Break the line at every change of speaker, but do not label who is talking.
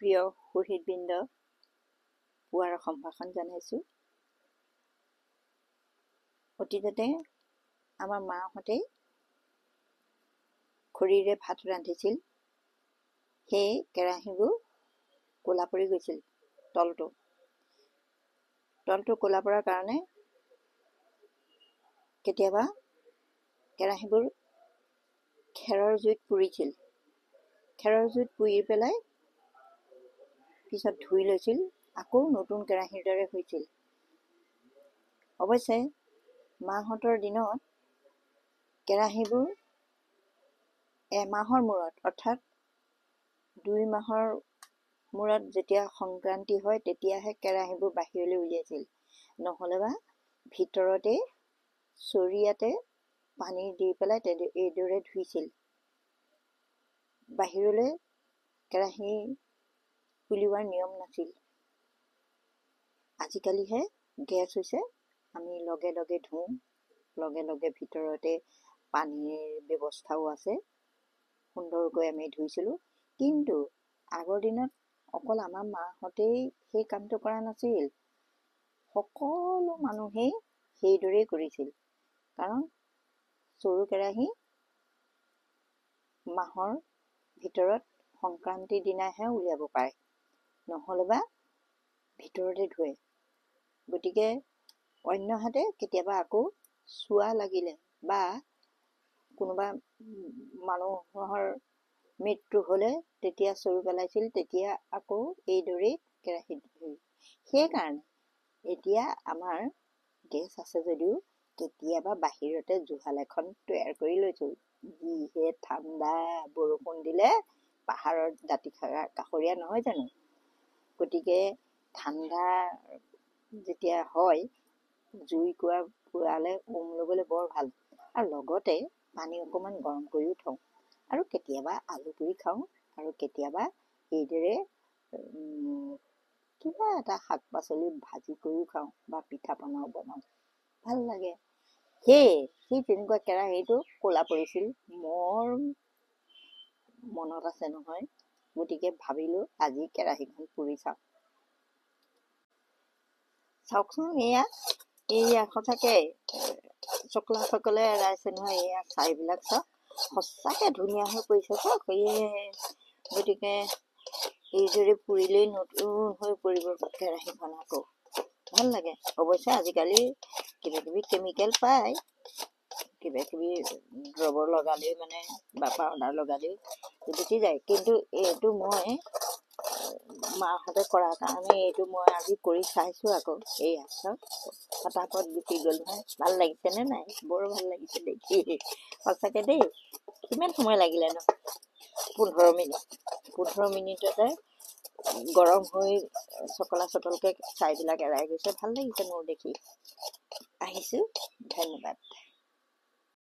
প্ৰিয় সুহৃদবৃন্দ, পুৱাৰ সম্ভাষণ জনাইছোঁ। অতীততে আমাৰ মাহঁতে খৰিৰে ভাত ৰান্ধিছিল। সেই কেৰাহীবোৰ ক'লা পৰি গৈছিল। তলটো ক'লা পৰাৰ কাৰণে কেতিয়াবা কেৰাহীবোৰ খেৰৰ জুইত পুৰিছিল। খেৰৰ জুইত পুৰি পেলাই পিছত ধুই লৈছিল, আকৌ নতুন কেৰাহীৰ দৰে হৈছিল। অৱশ্যে মাহঁতৰ দিনত কেৰাহীবোৰ এমাহৰ মূৰত, অৰ্থাৎ 2 মাহৰ মূৰত যেতিয়া সংক্ৰান্তি হয় তেতিয়াহে কেৰাহীবোৰ বাহিৰলৈ উলিয়াইছিল। নহ'লে বা ভিতৰতে চৰিয়াতে পানী দি পেলাই এইদৰে ধুইছিল। বাহিৰলৈ কেৰাহী উলিওৱাৰ নিয়ম নাছিল। আজিকালিহে গেছ হৈছে, আমি লগে লগে ধুওঁ, লগে লগে ভিতৰতে পানীৰ ব্যৱস্থাও আছে, সুন্দৰকৈ আমি ধুইছিলোঁ। কিন্তু আগৰ দিনত অকল আমাৰ মাহঁতেই সেই কামটো কৰা নাছিল, সকলো মানুহেই সেইদৰেই কৰিছিল। কাৰণ চৰু কেৰাহী মাহৰ ভিতৰত সংক্ৰান্তিৰ দিনাহে উলিয়াব পাৰে, নহ'লে বা ভিতৰতে ধুৱে। গতিকে অন্যহাতে কেতিয়াবা আকৌ চুৱা লাগিলে বা কোনোবা মানুহৰ মৃত্যু হ'লে তেতিয়া চৰু পেলাইছিল, তেতিয়া আকৌ এইদৰেই কেৰাহীত ধুই। সেইকাৰণে এতিয়া আমাৰ গেছ আছে যদিও কেতিয়াবা বাহিৰতে জুহাল এখন তৈয়াৰ কৰি লৈছোঁ। যিহে ঠাণ্ডা, বৰষুণ দিলে পাহাৰৰ দাঁতি কাষৰীয়া নহয় জানো। গতিকে ঠাণ্ডা যেতিয়া হয়, জুইকুৰা ফুৰালে ল'বলৈ বৰ ভাল। আৰু লগতে পানী অকণমান গৰম কৰিও থওঁ, আৰু কেতিয়াবা আলু পুৰি খাওঁ, আৰু কেতিয়াবা এইদৰে কিবা এটা শাক পাচলি ভাজি কৰিও খাওঁ বা পিঠা পনাও বনাওঁ, ভাল লাগে। সেই তেনেকুৱা কেৰাহীটো ক'লা পৰিছিল, মোৰ মনত আছে নহয়। গতিকে ভাবিলোঁ আজি কেৰাহীখন পুৰি চাওঁ। চাওকচোন, এয়া সঁচাকে চকলাসকলে এৰাইছে নহয়। এয়া ছাইবিলাক চাওক, সঁচাকৈ ধুনীয়া হৈ পৰিছে চাওক। গতিকে এইদৰে পুৰিলেই নতুন হৈ পৰিব কেৰাহীখন, আকৌ ভাল লাগে। অৱশ্যে আজিকালি কিবাকিবি কেমিকেল পায়, কিবাকিবি দ্ৰবৰ লগালেই মানে বা পাউডাৰ লগালেই গুচি যায়। কিন্তু এইটো মই মাহঁতে কৰাৰ কাৰণে এইটো মই আজি কৰি চাইছোঁ আকৌ। এইয়া চাওক, ফটাফট গুচি গ'ল নহয়। ভাল লাগিছেনে নাই? বৰ ভাল লাগিছে দেখি, সঁচাকৈ দেই। কিমান সময় লাগিলেনো? 15 মিনিট। 15 মিনিটতে গৰম হৈ চকলা চকলকৈ ছাইবিলাক এৰাই গৈছে। ভাল লাগিছে মোৰ দেখি। আহিছোঁ, ধন্যবাদ।